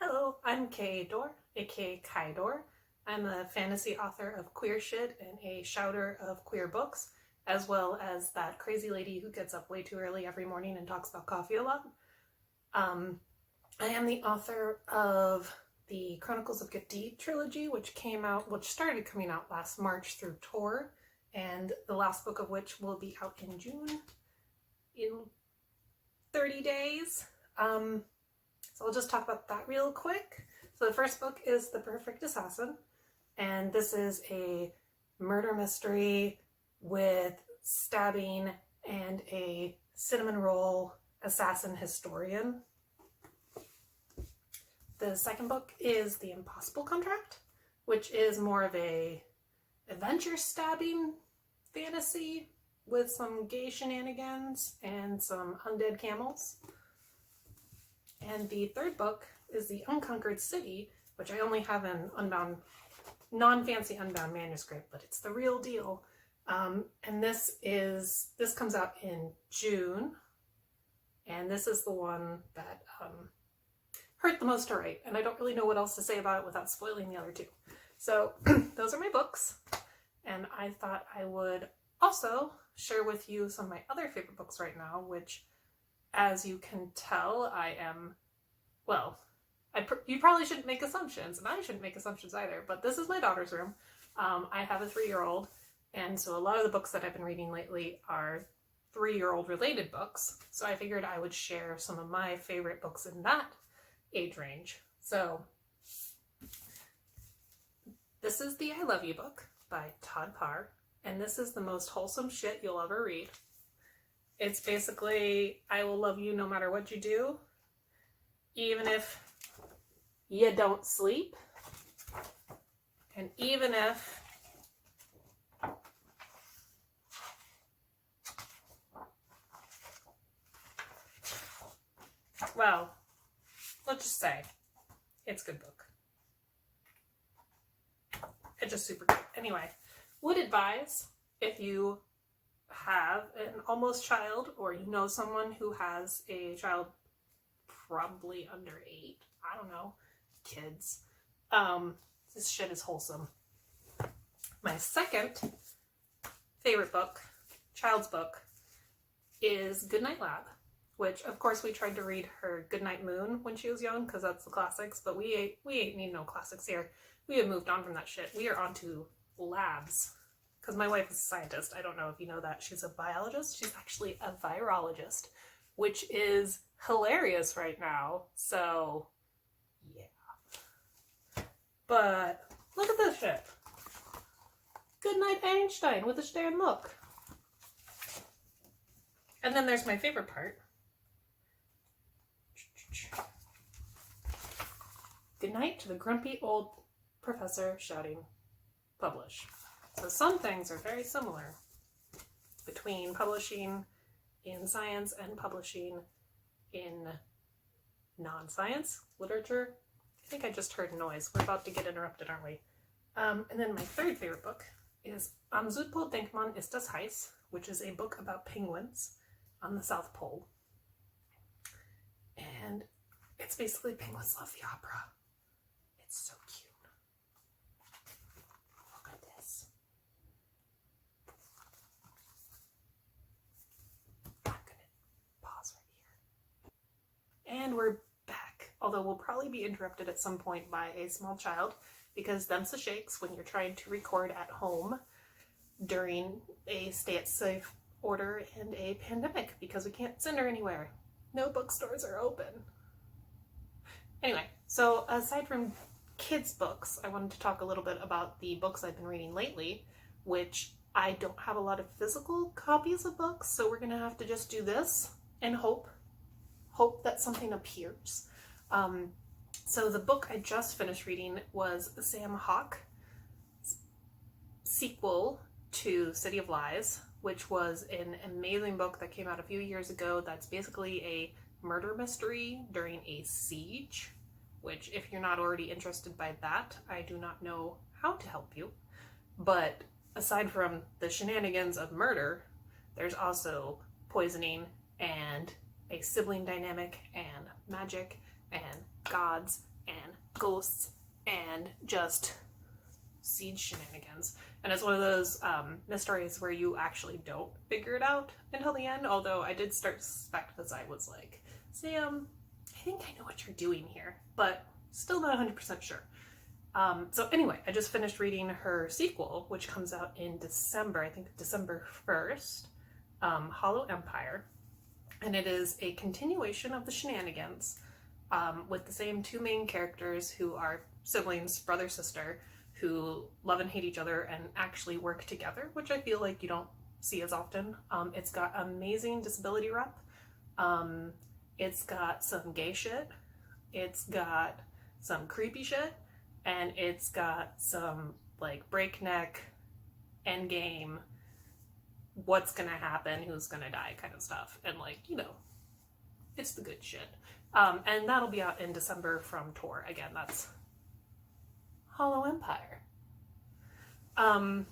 Hello, I'm K A Doore, aka K A Doore. I'm a fantasy author of queer shit and a shouter of queer books, as well as that crazy lady who gets up way too early every morning and talks about coffee a lot. I am the author of the Chronicles of Cacti trilogy, which started coming out last March through Tor, and the last book of which will be out in June, in 30 days. So I'll just talk about that real quick. So the first book is The Perfect Assassin, and this is a murder mystery with stabbing and a cinnamon roll assassin historian. The second book is The Impossible Contract, which is more of a adventure stabbing fantasy with some gay shenanigans and some undead camels. And the third book is The Unconquered City, which I only have an unbound, non-fancy unbound manuscript, but it's the real deal. And this comes out in June, and this is the one that hurt the most to write, and I don't really know what else to say about it without spoiling the other two. So those are my books, and I thought I would also share with you some of my other favorite books right now, which, as you can tell, you probably shouldn't make assumptions, and I shouldn't make assumptions either, but this is my daughter's room. I have a 3-year-old, and so a lot of the books that I've been reading lately are 3-year-old related books, so I figured I would share some of my favorite books in that age range. So this is the I Love You book by Todd Carr, and this is the most wholesome shit you'll ever read. It's basically, I will love you no matter what you do, even if you don't sleep, and even if let's just say it's a good book. It's just super good. Anyway, would advise, if you have an almost child or you know someone who has a child probably under 8, I don't know, kids, this shit is wholesome. My second favorite book, child's book, is Goodnight Lab, which of course we tried to read her Goodnight Moon when she was young because that's the classics, but we ain't need no classics here. We have moved on from that shit. We are on to labs, because my wife is a scientist. I don't know if you know that. She's a biologist. She's actually a virologist, which is hilarious right now. So, yeah. But look at this shit. Goodnight Einstein with a stern look. And then there's my favorite part. Goodnight to the grumpy old professor shouting, publish. So some things are very similar between publishing in science and publishing in non-science literature. I think I just heard noise. We're about to get interrupted, aren't we? And then my third favorite book is Am Südpol denkt man ist das heiß, which is a book about penguins on the South Pole. And it's basically penguins love the opera. It's so cute. Look at this. I'm gonna pause right here. And we're back, although we'll probably be interrupted at some point by a small child, because them's the shakes when you're trying to record at home during a stay-at-safe order and a pandemic, because we can't send her anywhere. No bookstores are open. Anyway, so aside from kids' books, I wanted to talk a little bit about the books I've been reading lately, which I don't have a lot of physical copies of books, so we're gonna have to just do this and hope that something appears. So the book I just finished reading was Sam Hawke's sequel to City of Lies, which was an amazing book that came out a few years ago that's basically a murder mystery during a siege, which, if you're not already interested by that, I do not know how to help you. But aside from the shenanigans of murder, there's also poisoning and a sibling dynamic and magic and gods and ghosts and just siege shenanigans. And it's one of those mysteries where you actually don't figure it out until the end, although I did start to suspect as I was like, Sam, I think I know what you're doing here, but still not 100% sure. So anyway, I just finished reading her sequel, which comes out in December, I think December 1st, Hollow Empire. And it is a continuation of the shenanigans with the same two main characters who are siblings, brother, sister, who love and hate each other and actually work together, which I feel like you don't see as often. It's got amazing disability rep. It's got some gay shit. It's got some creepy shit. And it's got some like breakneck, endgame, what's gonna happen, who's gonna die kind of stuff. And like, you know, it's the good shit. And that'll be out in December from Tor. Again, that's Hollow Empire. And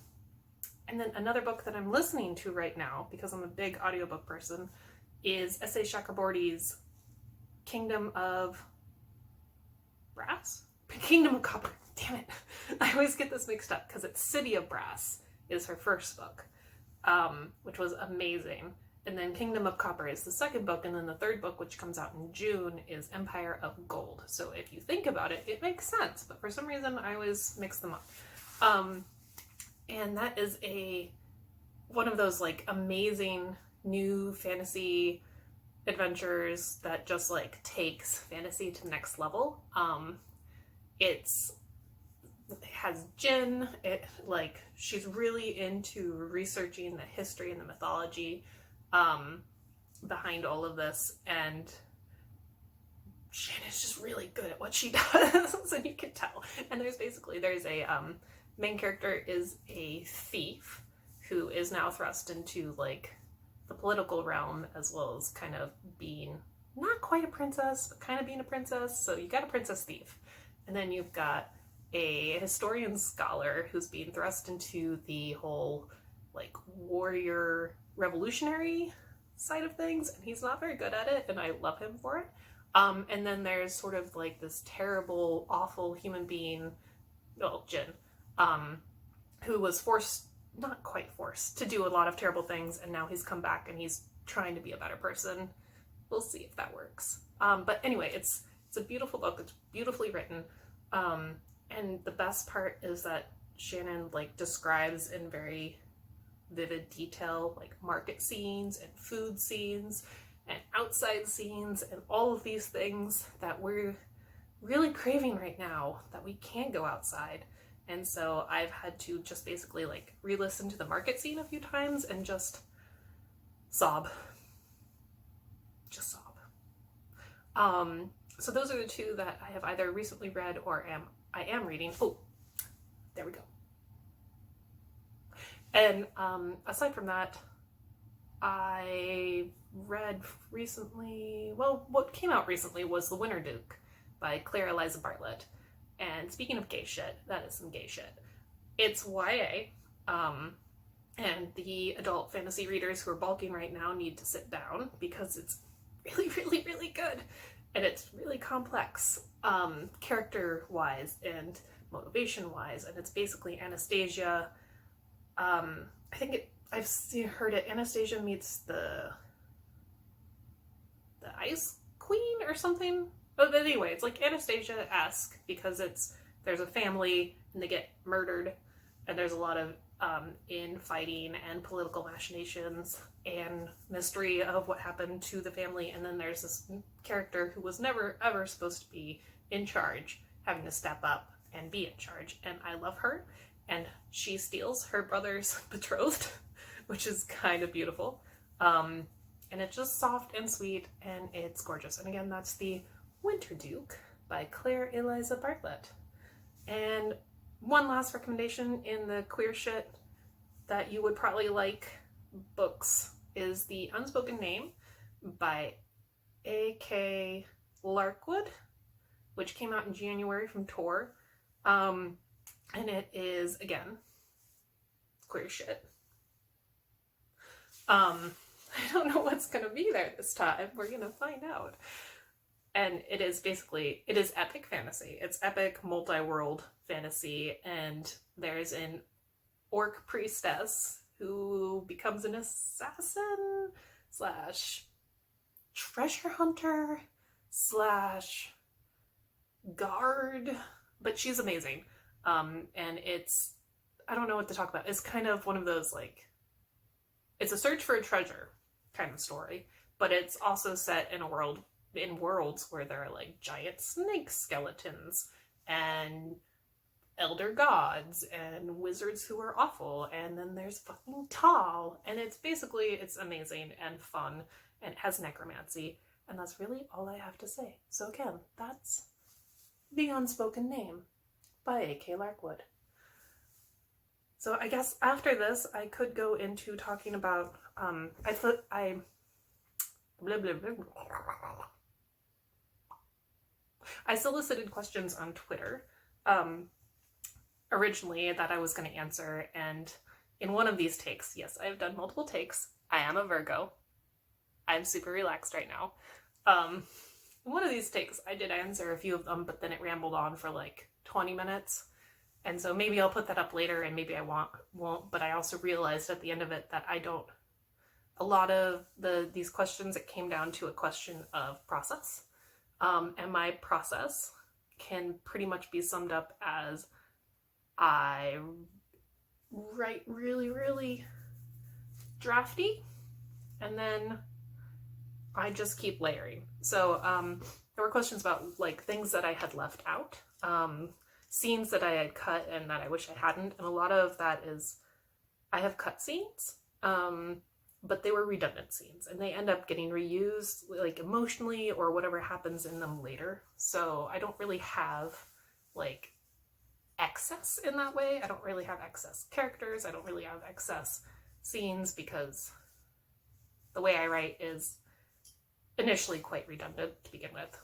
then another book that I'm listening to right now, because I'm a big audiobook person, is S.A. Chakraborty's Kingdom of Brass? Kingdom of Copper. Damn it. I always get this mixed up because it's City of Brass is her first book, which was amazing. And then Kingdom of Copper is the second book, and then the third book, which comes out in June, is Empire of Gold. So if you think about it, it makes sense, but for some reason I always mix them up. And that is one of those like amazing new fantasy adventures that just like takes fantasy to the next level. It has Jin. She's really into researching the history and the mythology behind all of this, and Shannon's just really good at what she does, and you can tell. And there's a main character is a thief who is now thrust into like the political realm, as well as kind of being not quite a princess, but kind of being a princess. So you got a princess thief. And then you've got a historian scholar who's being thrust into the whole like warrior revolutionary side of things, and he's not very good at it, and I love him for it. And then there's sort of like this terrible, awful human being, Jin, who was not quite forced, to do a lot of terrible things, and now he's come back and he's trying to be a better person. We'll see if that works. But anyway, it's a beautiful book. It's beautifully written. And the best part is that Shannon like describes in very vivid detail like market scenes and food scenes and outside scenes and all of these things that we're really craving right now, that we can't go outside. And so I've had to just basically like re-listen to the market scene a few times and just sob. Just sob. So those are the two that I have either recently read or I am reading. Oh, there we go. And aside from that, I read recently, well, what came out recently was The Winter Duke by Claire Eliza Bartlett. And speaking of gay shit, that is some gay shit. It's YA, and the adult fantasy readers who are balking right now need to sit down because it's really, really, really good. And it's really complex, character-wise and motivation-wise, and it's basically Anastasia. I think I've heard it, Anastasia meets the Ice Queen or something. But anyway, it's like Anastasia-esque because there's a family and they get murdered, and there's a lot of infighting and political machinations and mystery of what happened to the family. And then there's this character who was never ever supposed to be in charge, having to step up and be in charge, and I love her. And she steals her brother's betrothed, which is kind of beautiful. And it's just soft and sweet, and it's gorgeous. And again, that's The Winter Duke by Claire Eliza Bartlett. And one last recommendation in the queer shit that you would probably like books is The Unspoken Name by A.K. Larkwood, which came out in January from Tor. And it is, again, queer shit. I don't know what's going to be there this time. We're going to find out. And it is epic fantasy. It's epic multi-world fantasy, and there's an orc priestess who becomes an assassin slash treasure hunter slash guard, but she's amazing. And it's, I don't know what to talk about. It's kind of one of those, like, it's a search for a treasure kind of story, but it's also set in worlds where there are like giant snake skeletons and elder gods and wizards who are awful, and then there's fucking tall, and it's amazing and fun, and it has necromancy, and that's really all I have to say. So again, that's The Unspoken Name by A.K. Larkwood. So I guess after this, I could go into talking about, I solicited questions on Twitter, originally, that I was going to answer, and in one of these takes, yes, I've done multiple takes, I am a Virgo, I'm super relaxed right now, in one of these takes, I did answer a few of them, but then it rambled on for like 20 minutes, and so maybe I'll put that up later, and maybe I won't, but I also realized at the end of it that a lot of these questions, it came down to a question of process, and my process can pretty much be summed up as I write really, really drafty, and then I just keep layering. So there were questions about like things that I had left out, scenes that I had cut and that I wish I hadn't, and a lot of that is I have cut scenes, but they were redundant scenes, and they end up getting reused like emotionally or whatever happens in them later. So I don't really have like excess in that way. I don't really have excess characters. I don't really have excess scenes because the way I write is initially quite redundant to begin with.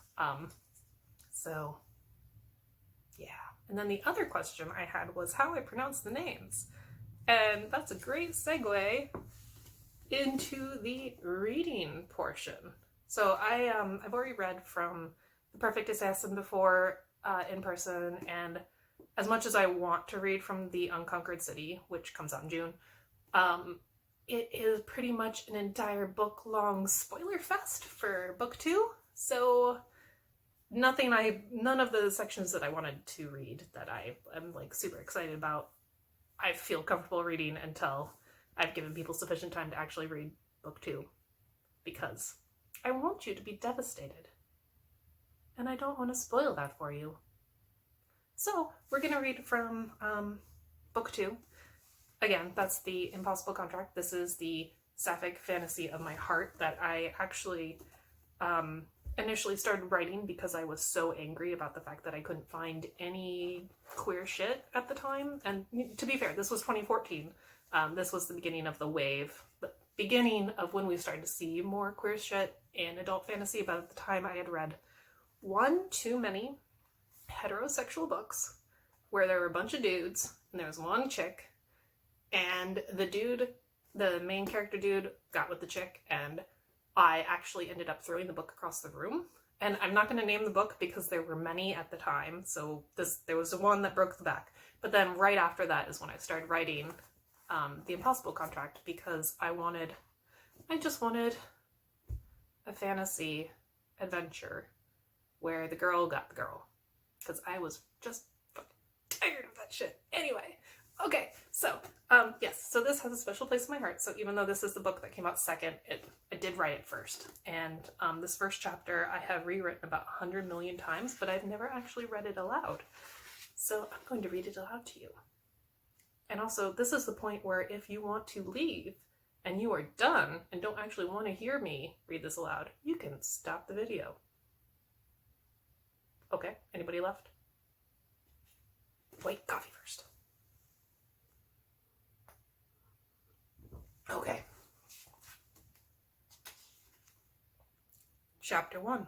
So yeah. And then the other question I had was how I pronounce the names. And that's a great segue into the reading portion. So I've already read from The Perfect Assassin before in person, and as much as I want to read from The Unconquered City, which comes out in June, it is pretty much an entire book-long spoiler fest for book 2. So none of the sections that I wanted to read that I am like super excited about, I feel comfortable reading until I've given people sufficient time to actually read book 2, because I want you to be devastated, and I don't want to spoil that for you. So we're going to read from book 2. Again, that's The Impossible Contract. This is the sapphic fantasy of my heart that I actually initially started writing because I was so angry about the fact that I couldn't find any queer shit at the time. And to be fair, this was 2014. This was the beginning of the wave, the beginning of when we started to see more queer shit in adult fantasy, but at the time I had read one too many heterosexual books where there were a bunch of dudes and there was one chick, and the main character dude got with the chick, and I actually ended up throwing the book across the room. And I'm not going to name the book because there were many at the time, so there was the one that broke the back. But then right after that is when I started writing The Impossible Contract, because I just wanted a fantasy adventure where the girl got the girl, because I was just fucking tired of that shit. Anyway, okay, so yes, so this has a special place in my heart. So even though this is the book that came out second, I did write it first. And this first chapter I have rewritten about 100 million times, but I've never actually read it aloud. So I'm going to read it aloud to you. And also, this is the point where if you want to leave and you are done and don't actually want to hear me read this aloud, you can stop the video. Okay, anybody left? Wait, coffee first. Okay. Chapter 1.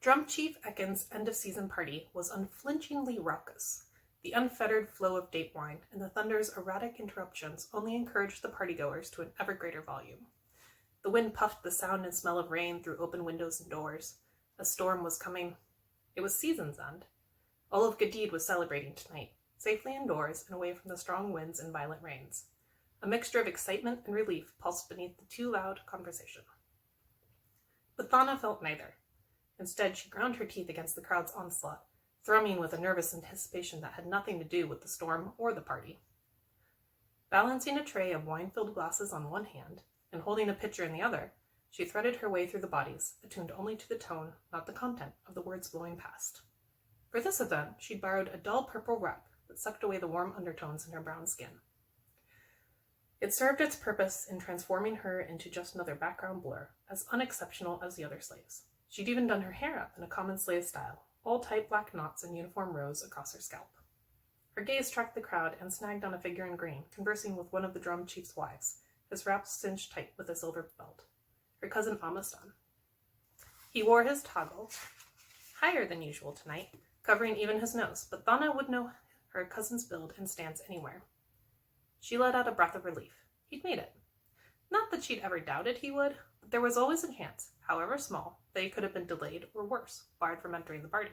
Drum Chief Ekin's end-of-season party was unflinchingly raucous. The unfettered flow of date wine and the thunder's erratic interruptions only encouraged the partygoers to an ever greater volume. The wind puffed the sound and smell of rain through open windows and doors. A storm was coming. It was season's end. All of Gadid was celebrating tonight, safely indoors and away from the strong winds and violent rains. A mixture of excitement and relief pulsed beneath the too loud conversation. But Thana felt neither. Instead, she ground her teeth against the crowd's onslaught, thrumming with a nervous anticipation that had nothing to do with the storm or the party. Balancing a tray of wine-filled glasses on one hand and holding a pitcher in the other, she threaded her way through the bodies, attuned only to the tone, not the content, of the words blowing past. For this event, she'd borrowed a dull purple wrap that sucked away the warm undertones in her brown skin. It served its purpose in transforming her into just another background blur, as unexceptional as the other slaves. She'd even done her hair up in a common slave style, all tight black knots in uniform rows across her scalp. Her gaze tracked the crowd and snagged on a figure in green, conversing with one of the drum chief's wives, his wraps cinched tight with a silver belt. Her cousin Amastan. He wore his toggle, higher than usual tonight, covering even his nose, but Thana would know her cousin's build and stance anywhere. She let out a breath of relief. He'd made it. Not that she'd ever doubted he would, but there was always a chance, however small, that he could have been delayed or worse, barred from entering the party.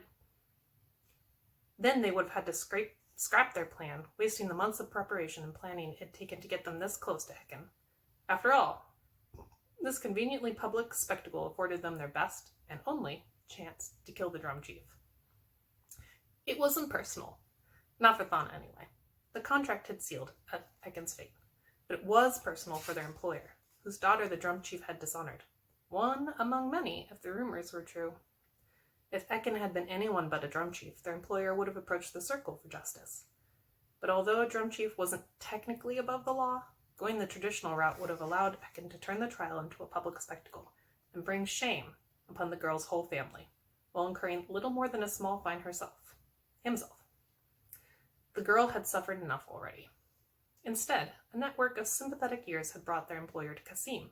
Then they would have had to scrap their plan, wasting the months of preparation and planning it had taken to get them this close to Heckin. After all, this conveniently public spectacle afforded them their best, and only, chance to kill the drum chief. It wasn't personal. Not for Thana, anyway. The contract had sealed Heckin's fate. But it was personal for their employer, whose daughter the drum chief had dishonored. One among many, if the rumors were true. If Heckin had been anyone but a drum chief, their employer would have approached the circle for justice. But although a drum chief wasn't technically above the law, going the traditional route would have allowed Heckin to turn the trial into a public spectacle and bring shame upon the girl's whole family, while incurring little more than a small fine himself. The girl had suffered enough already. Instead, a network of sympathetic ears had brought their employer to Kasim,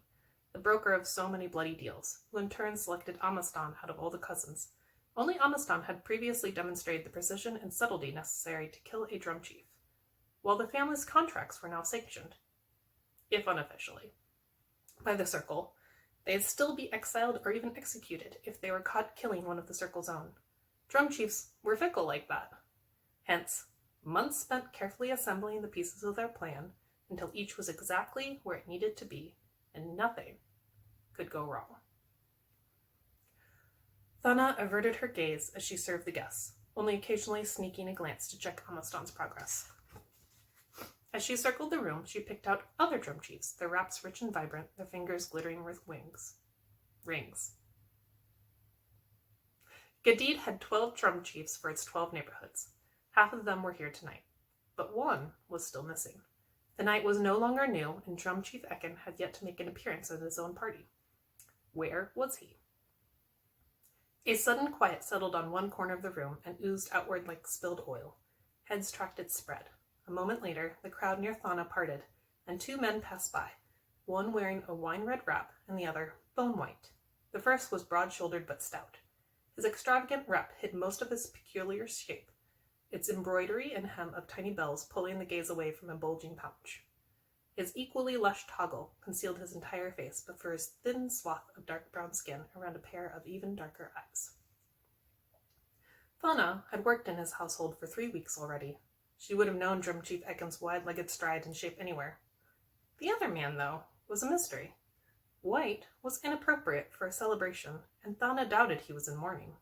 the broker of so many bloody deals, who in turn selected Amastan out of all the cousins. Only Amastan had previously demonstrated the precision and subtlety necessary to kill a drum chief, while the family's contracts were now sanctioned, if unofficially, by the Circle. They'd still be exiled or even executed if they were caught killing one of the Circle's own. Drum chiefs were fickle like that. Hence, months spent carefully assembling the pieces of their plan until each was exactly where it needed to be, and nothing could go wrong. Thana averted her gaze as she served the guests, only occasionally sneaking a glance to check Amastan's progress. As she circled the room, she picked out other drum chiefs, their wraps rich and vibrant, their fingers glittering with rings. Gadid had 12 drum chiefs for its 12 neighborhoods. Half of them were here tonight, but one was still missing. The night was no longer new, and Drum Chief Heckin had yet to make an appearance at his own party. Where was he? A sudden quiet settled on one corner of the room and oozed outward like spilled oil. Heads tracked its spread. A moment later, the crowd near Thana parted, and two men passed by, one wearing a wine-red wrap and the other bone-white. The first was broad-shouldered but stout. His extravagant wrap hid most of his peculiar shape, its embroidery and hem of tiny bells pulling the gaze away from a bulging pouch. His equally lush toggle concealed his entire face, but for his thin swath of dark brown skin around a pair of even darker eyes. Thana had worked in his household for 3 weeks already. She would have known Drum Chief Heckin's wide-legged stride and shape anywhere. The other man, though, was a mystery. White was inappropriate for a celebration, and Thana doubted he was in mourning.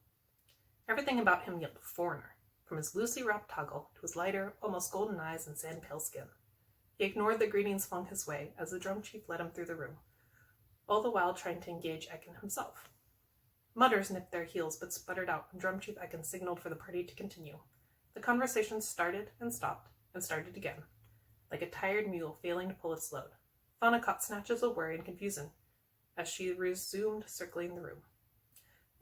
Everything about him yelled foreigner, from his loosely wrapped toggle to his lighter, almost golden eyes and sand-pale skin. He ignored the greetings flung his way as the drum chief led him through the room, all the while trying to engage Heckin himself. Mutters nipped their heels but sputtered out when Drum Chief Heckin signaled for the party to continue. The conversation started and stopped and started again, like a tired mule failing to pull its load. Thana caught snatches of worry and confusion as she resumed circling the room.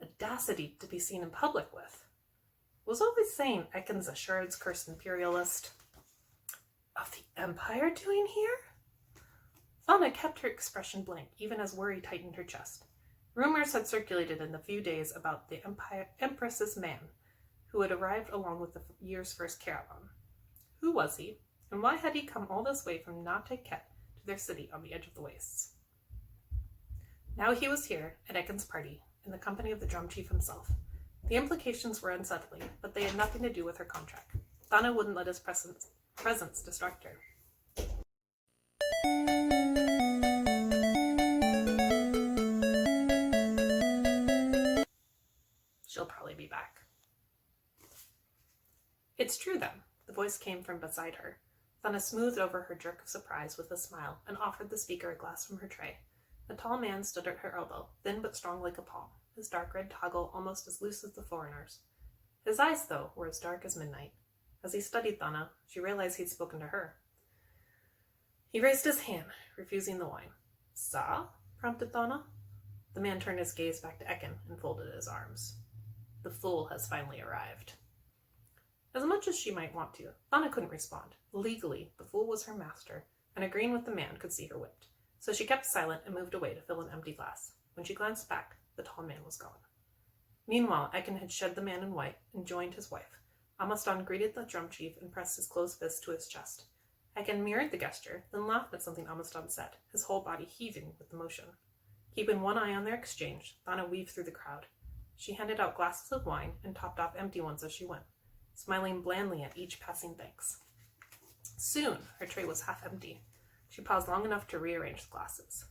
Audacity to be seen in public with. Was always saying Heckin's a Shard's cursed imperialist of the Empire doing here? Thana kept her expression blank, even as worry tightened her chest. Rumors had circulated in the few days about the Empress's man, who had arrived along with the year's first caravan. Who was he, and why had he come all this way from Nate Ket to their city on the edge of the wastes? Now he was here, at Heckin's party, in the company of the drum chief himself. The implications were unsettling, but they had nothing to do with her contract. Thana wouldn't let his presence distract her. She'll probably be back. It's true then. The voice came from beside her. Thana smoothed over her jerk of surprise with a smile and offered the speaker a glass from her tray. A tall man stood at her elbow, thin but strong like a palm, his dark red toggle almost as loose as the foreigner's. His eyes, though, were as dark as midnight. As he studied Thana, she realized he'd spoken to her. He raised his hand, refusing the wine. "Sa?" prompted Thana. The man turned his gaze back to Ekin and folded his arms. "The fool has finally arrived." As much as she might want to, Thana couldn't respond. Legally, the fool was her master, and agreeing with the man could see her whipped. So she kept silent and moved away to fill an empty glass. When she glanced back, the tall man was gone. Meanwhile, Ekin had shed the man in white and joined his wife. Amastan greeted the drum chief and pressed his closed fist to his chest. Ekin mirrored the gesture, then laughed at something Amastan said, his whole body heaving with emotion. Keeping one eye on their exchange, Thana weaved through the crowd. She handed out glasses of wine and topped off empty ones as she went, smiling blandly at each passing thanks. Soon, her tray was half empty. She paused long enough to rearrange the glasses.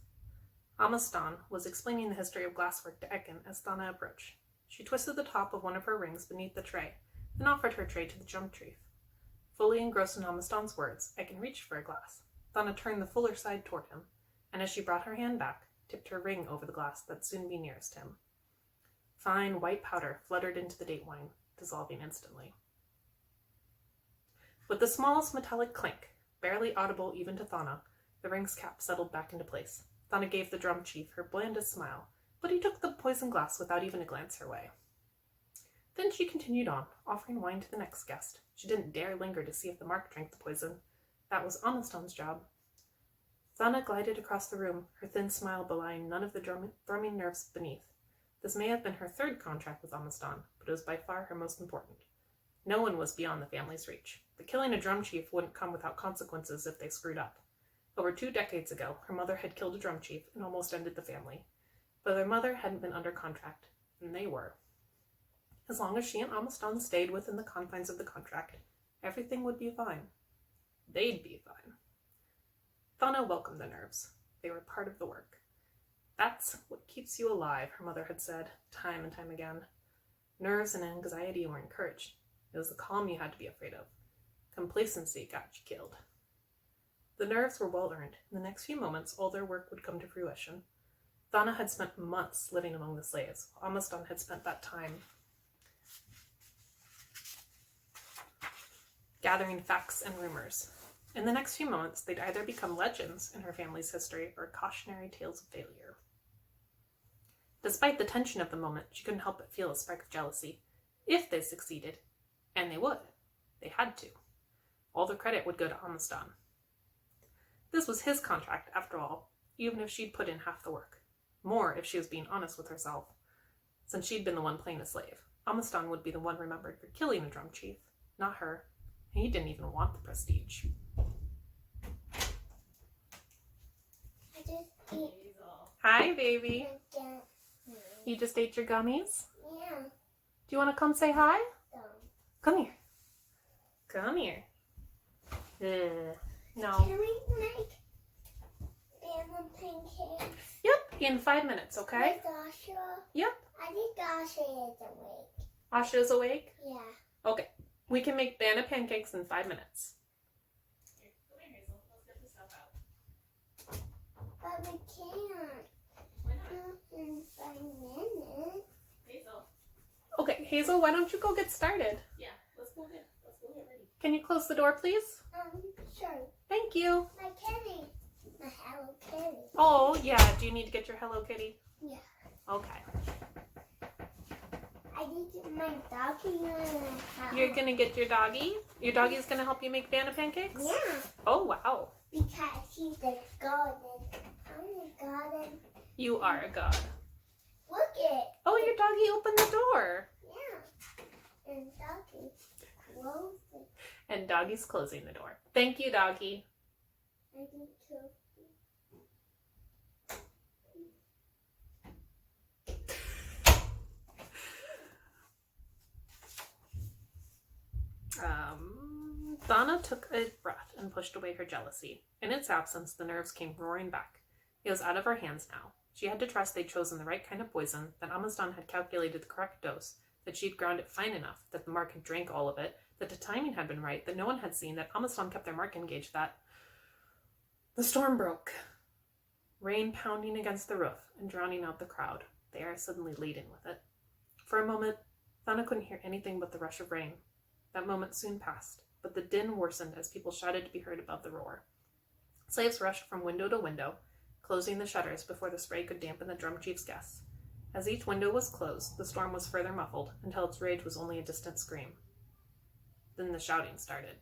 Amastan was explaining the history of glasswork to Ekin as Thana approached. She twisted the top of one of her rings beneath the tray and offered her tray to the drum chief. Fully engrossed in Amastan's words, Ekin reached for a glass. Thana turned the fuller side toward him, and as she brought her hand back, tipped her ring over the glass that'd soon be nearest him. Fine white powder fluttered into the date wine, dissolving instantly. With the smallest metallic clink, barely audible even to Thana, the ring's cap settled back into place. Thana gave the drum chief her blandest smile, but he took the poison glass without even a glance her way. Then she continued on, offering wine to the next guest. She didn't dare linger to see if the mark drank the poison. That was Amastan's job. Thana glided across the room, her thin smile belying none of the thrumming nerves beneath. This may have been her third contract with Amastan, but it was by far her most important. No one was beyond the family's reach. But killing a drum chief wouldn't come without consequences if they screwed up. Over 2 decades ago, her mother had killed a drum chief and almost ended the family. But their mother hadn't been under contract, and they were. As long as she and Amastan stayed within the confines of the contract, everything would be fine. They'd be fine. Thana welcomed the nerves. They were part of the work. That's what keeps you alive, her mother had said, time and time again. Nerves and anxiety were encouraged. It was the calm you had to be afraid of. Complacency got you killed. The nerves were well earned. In the next few moments, all their work would come to fruition. Thana had spent months living among the slaves, while Amastan had spent that time gathering facts and rumors. In the next few moments, they'd either become legends in her family's history or cautionary tales of failure. Despite the tension of the moment, she couldn't help but feel a spark of jealousy. If they succeeded, and they would, they had to, all the credit would go to Amastan. This was his contract, after all, even if she'd put in half the work. More if she was being honest with herself. Since she'd been the one playing a slave, Amastan would be the one remembered for killing a drum chief, not her. And he didn't even want the prestige. I just ate. Hi, baby. You just ate your gummies? Yeah. Do you want to come say hi? So, Come here. Come here. No. can we make banana pancakes? Yep, in 5 minutes, okay? With Asha? Yep. I think Asha is awake. Asha's awake? Yeah. Okay. We can make banana pancakes in 5 minutes. Here, come here, Hazel. Let's get the stuff out. But we can't. Why not? Not in 5 minutes. Hazel. Okay, Hazel, why don't you go get started? Yeah, let's go get ready. Can you close the door, please? Sure. Thank you. My kitty. My Hello Kitty. Oh, yeah. Do you need to get your Hello Kitty? Yeah. Okay. I need to get my doggy in the house. You're gonna get your doggy? Your doggy's gonna help you make banana pancakes? Yeah. Oh, wow. Because he's the garden. I'm the garden. You are a god. Look it. Oh, your doggy opened the door. Yeah. And doggy closed it. And doggy's closing the door. Thank you, doggy. I need to. Thana took a breath and pushed away her jealousy. In its absence, the nerves came roaring back. It was out of her hands now. She had to trust they'd chosen the right kind of poison, that Amazdan had calculated the correct dose, that she'd ground it fine enough, that the mark had drank all of it, that the timing had been right, that no one had seen, that Amazdan kept their mark engaged, that... The storm broke. Rain pounding against the roof and drowning out the crowd, the air suddenly laden with it. For a moment, Thana couldn't hear anything but the rush of rain. That moment soon passed, but the din worsened as people shouted to be heard above the roar. Slaves rushed from window to window, closing the shutters before the spray could dampen the drum chief's guests. As each window was closed, the storm was further muffled, until its rage was only a distant scream. Then the shouting started.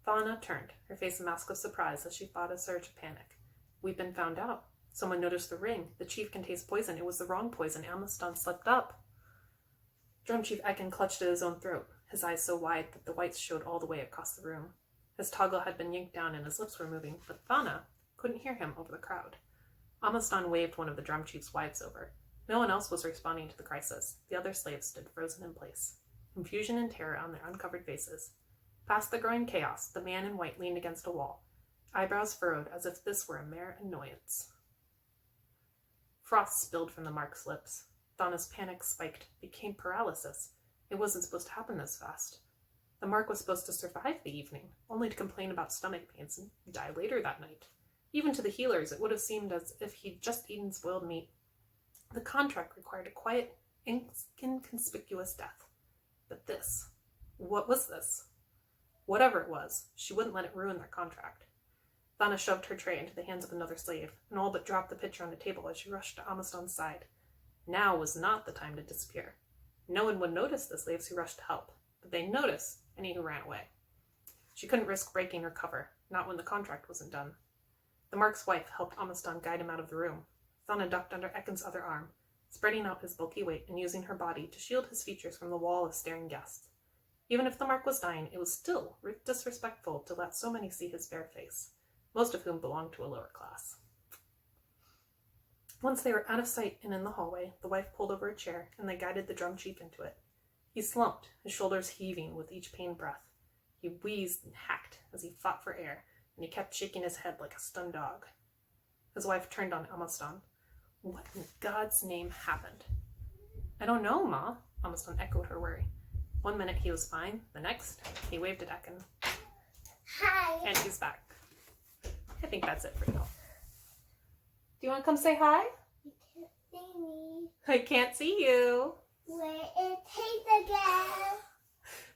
Thana turned, her face a mask of surprise as she fought a surge of panic. We'd been found out. Someone noticed the ring. The chief can taste poison. It was the wrong poison. Amazdan slipped up. Drum Chief Ekin clutched at his own throat, his eyes so wide that the whites showed all the way across the room. His toggle had been yanked down and his lips were moving, but Thana couldn't hear him over the crowd. Amazdan waved one of the drum chief's wives over. No one else was responding to the crisis. The other slaves stood frozen in place, confusion and terror on their uncovered faces. Past the growing chaos, the man in white leaned against a wall, eyebrows furrowed as if this were a mere annoyance. Frost spilled from the mark's lips. Thana's panic spiked, became paralysis. It wasn't supposed to happen this fast. The mark was supposed to survive the evening, only to complain about stomach pains and die later that night. Even to the healers, it would have seemed as if he'd just eaten spoiled meat. The contract required a quiet, inconspicuous death. But this, what was this? Whatever it was, she wouldn't let it ruin their contract. Thana shoved her tray into the hands of another slave, and all but dropped the pitcher on the table as she rushed to Amazdan's side. Now was not the time to disappear. No one would notice the slaves who rushed to help, but they noticed any who ran away. She couldn't risk breaking her cover, not when the contract wasn't done. The mark's wife helped Amazdan guide him out of the room. Thana ducked under Ekin's other arm, spreading out his bulky weight and using her body to shield his features from the wall of staring guests. Even if the mark was dying, it was still disrespectful to let so many see his bare face, most of whom belonged to a lower class. Once they were out of sight and in the hallway, the wife pulled over a chair and they guided the drum chief into it. He slumped, his shoulders heaving with each pained breath. He wheezed and hacked as he fought for air, and he kept shaking his head like a stunned dog. His wife turned on Amazdan. What in God's name happened? I don't know, Ma, Amazdan echoed her worry. One minute he was fine, the next, he waved at Ekin. Hi. And he's back. I think that's it for now. Do you want to come say hi? You can't see me. I can't see you. Where is Hazel again?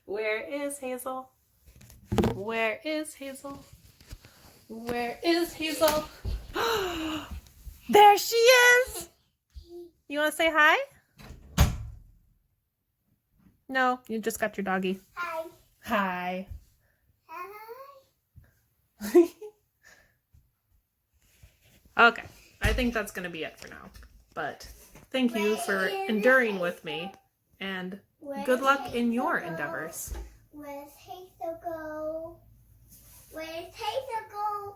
Where is Hazel? Where is Hazel? Where is Hazel? There she is! You want to say hi? No, you just got your doggy. Hi. Hi. Hi. Okay, I think that's going to be it for now. But thank you for enduring with me, and good luck in your endeavors. Where's Hazel go? Where's Hazel go?